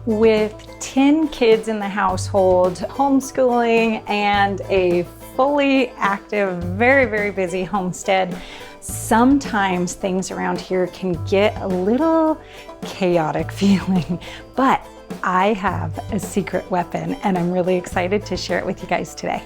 With 10 kids in the household, homeschooling, and a fully active, very, very busy homestead, sometimes things around here can get a little chaotic feeling, but I have a secret weapon and I'm really excited to share it with you guys today.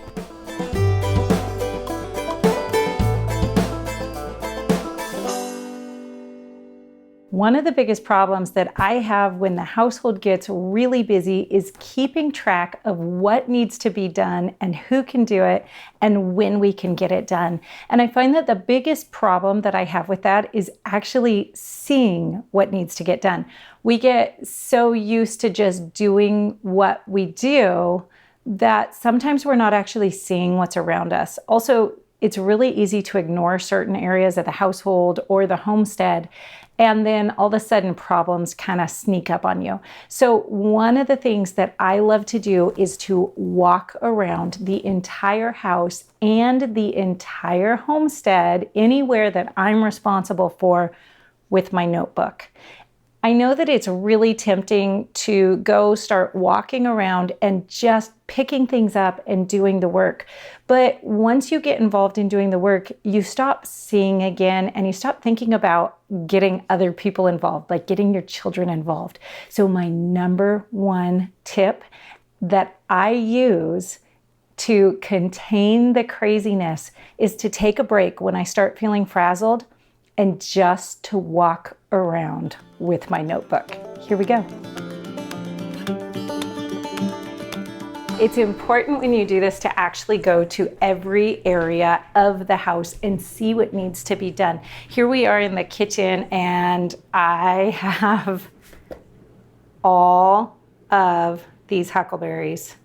One of the biggest problems that I have when the household gets really busy is keeping track of what needs to be done and who can do it and when we can get it done. And I find that the biggest problem that I have with that is actually seeing what needs to get done. We get so used to just doing what we do that sometimes we're not actually seeing what's around us. Also, it's really easy to ignore certain areas of the household or the homestead, and then all of a sudden problems kind of sneak up on you. So one of the things that I love to do is to walk around the entire house and the entire homestead, anywhere that I'm responsible for, with my notebook. I know that it's really tempting to go start walking around and just picking things up and doing the work. But once you get involved in doing the work, you stop seeing again and you stop thinking about getting other people involved, like getting your children involved. So my number one tip that I use to contain the craziness is to take a break when I start feeling frazzled and just to walk around with my notebook. Here we go. It's important when you do this to actually go to every area of the house and see what needs to be done. Here we are in the kitchen and I have all of these huckleberries.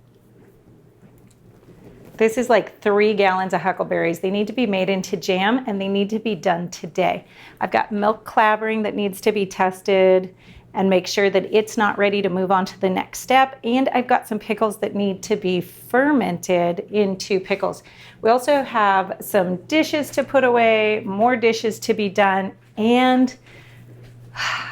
This is like 3 gallons of huckleberries. They need to be made into jam and they need to be done today. I've got milk clabbering that needs to be tested and make sure that it's not ready to move on to the next step. And I've got some pickles that need to be fermented into pickles. We also have some dishes to put away, more dishes to be done, and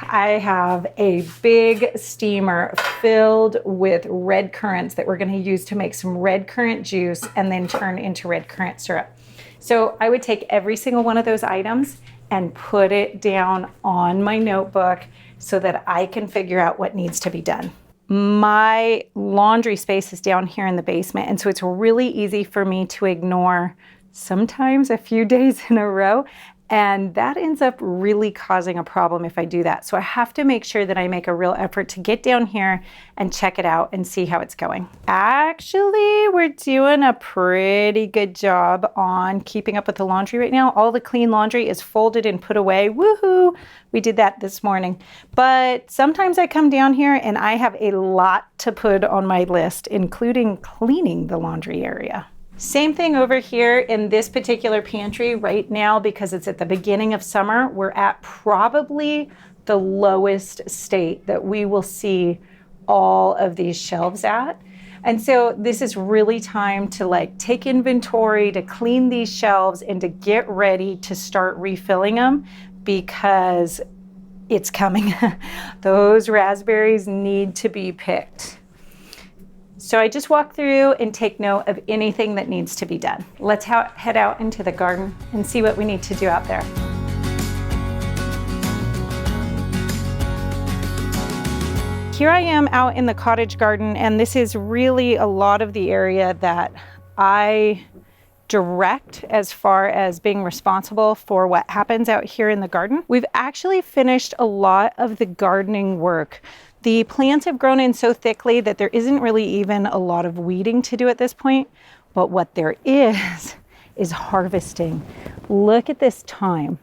I have a big steamer filled with red currants that we're going to use to make some red currant juice and then turn into red currant syrup. So I would take every single one of those items and put it down on my notebook so that I can figure out what needs to be done. My laundry space is down here in the basement, and so it's really easy for me to ignore sometimes a few days in a row. And that ends up really causing a problem if I do that. So I have to make sure that I make a real effort to get down here and check it out and see how it's going. Actually, we're doing a pretty good job on keeping up with the laundry right now. All the clean laundry is folded and put away. Woohoo! We did that this morning. But sometimes I come down here and I have a lot to put on my list, including cleaning the laundry area. Same thing over here in this particular pantry right now, because it's at the beginning of summer. We're at probably the lowest state that we will see all of these shelves at. And so this is really time to take inventory, to clean these shelves and to get ready to start refilling them because it's coming. Those raspberries need to be picked. So I just walk through and take note of anything that needs to be done. Let's head out into the garden and see what we need to do out there. Here I am out in the cottage garden, and this is really a lot of the area that I direct as far as being responsible for what happens out here in the garden. We've actually finished a lot of the gardening work. The plants have grown in so thickly that there isn't really even a lot of weeding to do at this point, but what there is harvesting. Look at this time.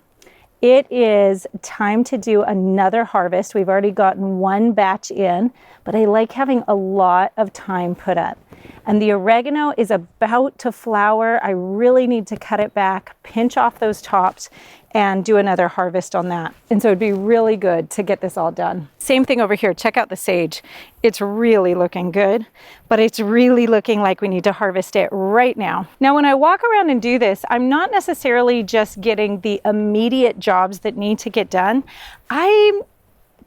It is time to do another harvest. We've already gotten 1 batch in, but I like having a lot of time put up. And the oregano is about to flower. I really need to cut it back, pinch off those tops, and do another harvest on that. And so it'd be really good to get this all done. Same thing over here. Check out the sage. It's really looking good, but it's really looking like we need to harvest it right now. Now, when I walk around and do this, I'm not necessarily just getting the immediate jobs that need to get done. I'm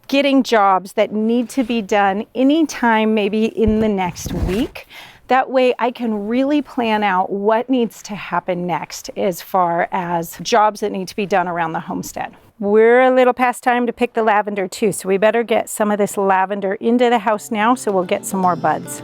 getting jobs that need to be done anytime, maybe in the next week. That way I can really plan out what needs to happen next as far as jobs that need to be done around the homestead. We're a little past time to pick the lavender too, so we better get some of this lavender into the house now so we'll get some more buds.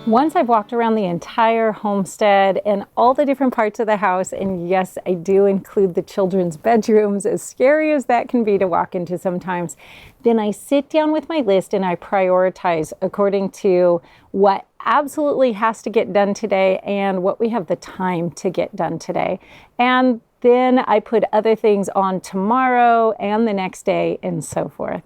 Once I've walked around the entire homestead and all the different parts of the house, and yes, I do include the children's bedrooms, as scary as that can be to walk into sometimes, then I sit down with my list and I prioritize according to what absolutely has to get done today and what we have the time to get done today. And then I put other things on tomorrow and the next day and so forth.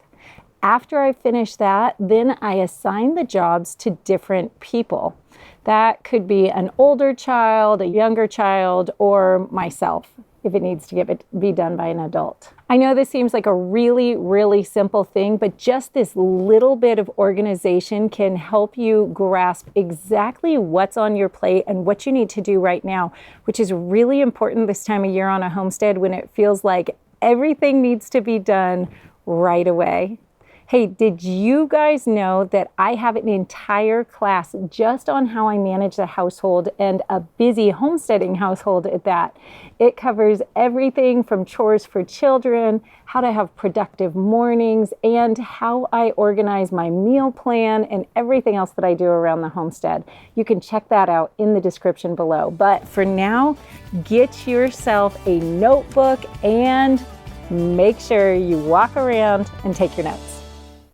After I finish that, then I assign the jobs to different people. That could be an older child, a younger child, or myself if it needs to be done by an adult. I know this seems like a really, really simple thing, but just this little bit of organization can help you grasp exactly what's on your plate and what you need to do right now, which is really important this time of year on a homestead when it feels like everything needs to be done right away. Hey, did you guys know that I have an entire class just on how I manage the household, and a busy homesteading household at that? It covers everything from chores for children, how to have productive mornings, and how I organize my meal plan and everything else that I do around the homestead. You can check that out in the description below. But for now, get yourself a notebook and make sure you walk around and take your notes.